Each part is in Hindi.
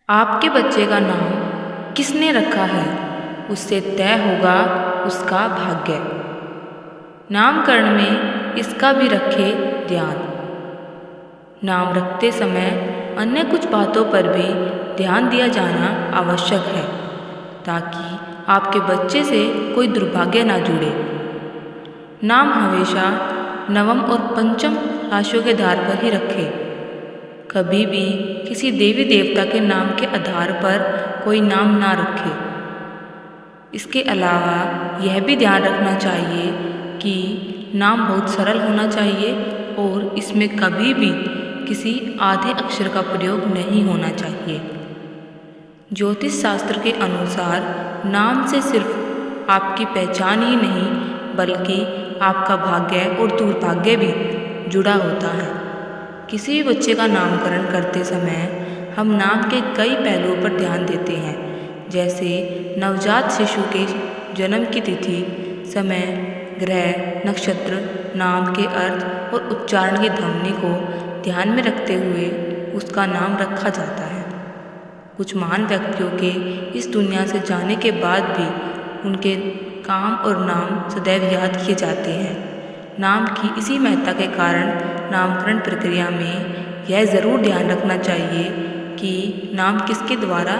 आपके बच्चे का नाम किसने रखा है, उससे तय होगा उसका भाग्य। नामकरण में इसका भी रखे ध्यान। नाम रखते समय अन्य कुछ बातों पर भी ध्यान दिया जाना आवश्यक है, ताकि आपके बच्चे से कोई दुर्भाग्य ना जुड़े। नाम हमेशा नवम और पंचम राशियों के आधार पर ही रखें। कभी भी किसी देवी देवता के नाम के आधार पर कोई नाम ना रखें। इसके अलावा यह भी ध्यान रखना चाहिए कि नाम बहुत सरल होना चाहिए और इसमें कभी भी किसी आधे अक्षर का प्रयोग नहीं होना चाहिए। ज्योतिष शास्त्र के अनुसार नाम से सिर्फ आपकी पहचान ही नहीं, बल्कि आपका भाग्य और दुर्भाग्य भी जुड़ा होता है। किसी भी बच्चे का नामकरण करते समय हम नाम के कई पहलुओं पर ध्यान देते हैं, जैसे नवजात शिशु के जन्म की तिथि, समय, ग्रह, नक्षत्र, नाम के अर्थ और उच्चारण की ध्वनि को ध्यान में रखते हुए उसका नाम रखा जाता है। कुछ महान व्यक्तियों के इस दुनिया से जाने के बाद भी उनके काम और नाम सदैव याद किए जाते हैं। नाम की इसी महत्ता के कारण नामकरण प्रक्रिया में यह ज़रूर ध्यान रखना चाहिए कि नाम किसके द्वारा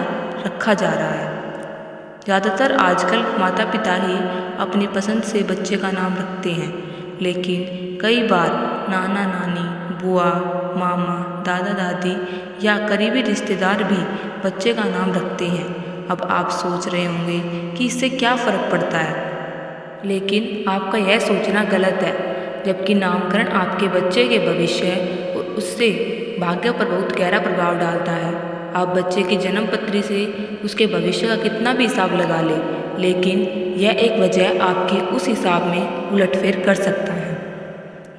रखा जा रहा है। ज़्यादातर आजकल माता पिता ही अपनी पसंद से बच्चे का नाम रखते हैं, लेकिन कई बार नाना नानी, बुआ, मामा, दादा दादी या करीबी रिश्तेदार भी बच्चे का नाम रखते हैं। अब आप सोच रहे होंगे कि इससे क्या फ़र्क पड़ता है, लेकिन आपका यह सोचना गलत है, जबकि नामकरण आपके बच्चे के भविष्य और उससे भाग्य पर बहुत गहरा प्रभाव डालता है। आप बच्चे की जन्म पत्री से उसके भविष्य का कितना भी हिसाब लगा लें, लेकिन यह एक वजह आपके उस हिसाब में उलटफेर कर सकता है।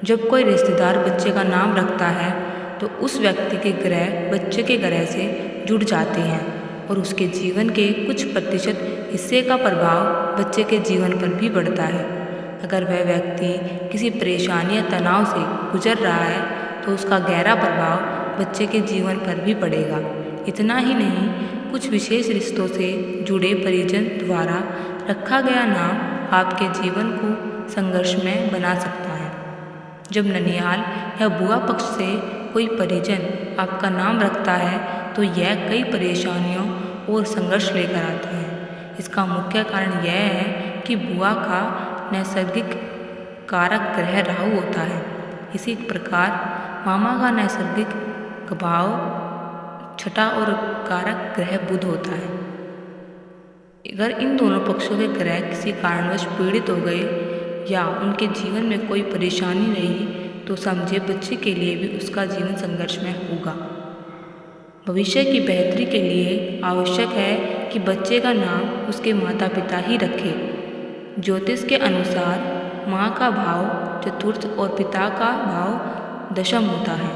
जब कोई रिश्तेदार बच्चे का नाम रखता है तो उस व्यक्ति के ग्रह बच्चे के ग्रह से जुड़ जाते हैं और उसके जीवन के कुछ प्रतिशत हिस्से का प्रभाव बच्चे के जीवन पर भी पड़ता है। अगर वह व्यक्ति किसी परेशानी या तनाव से गुजर रहा है तो उसका गहरा प्रभाव बच्चे के जीवन पर भी पड़ेगा। इतना ही नहीं, कुछ विशेष रिश्तों से जुड़े परिजन द्वारा रखा गया नाम आपके जीवन को संघर्षमय बना सकता है। जब ननिहाल या बुआ पक्ष से कोई परिजन आपका नाम रखता है तो यह कई परेशानियों और संघर्ष लेकर आता है। इसका मुख्य कारण यह है कि बुआ का नैसर्गिक कारक ग्रह राहु होता है। इसी प्रकार मामा का नैसर्गिक भाव छठा और कारक ग्रह बुध होता है। अगर इन दोनों पक्षों के ग्रह किसी कारणवश पीड़ित हो गए या उनके जीवन में कोई परेशानी रही तो समझे बच्चे के लिए भी उसका जीवन संघर्षमय होगा। भविष्य की बेहतरी के लिए आवश्यक है कि बच्चे का नाम उसके माता पिता ही रखे। ज्योतिष के अनुसार माँ का भाव चतुर्थ और पिता का भाव दशम होता है।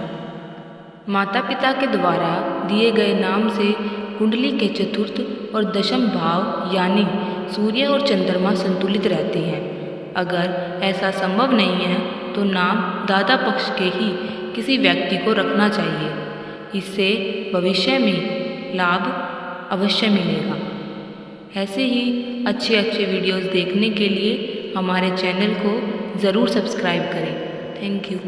माता पिता के द्वारा दिए गए नाम से कुंडली के चतुर्थ और दशम भाव यानी सूर्य और चंद्रमा संतुलित रहते हैं। अगर ऐसा संभव नहीं है तो नाम दादा पक्ष के ही किसी व्यक्ति को रखना चाहिए। इससे भविष्य में लाभ अवश्य मिलेगा। ऐसे ही अच्छे वीडियोस देखने के लिए हमारे चैनल को ज़रूर सब्सक्राइब करें। Thank you.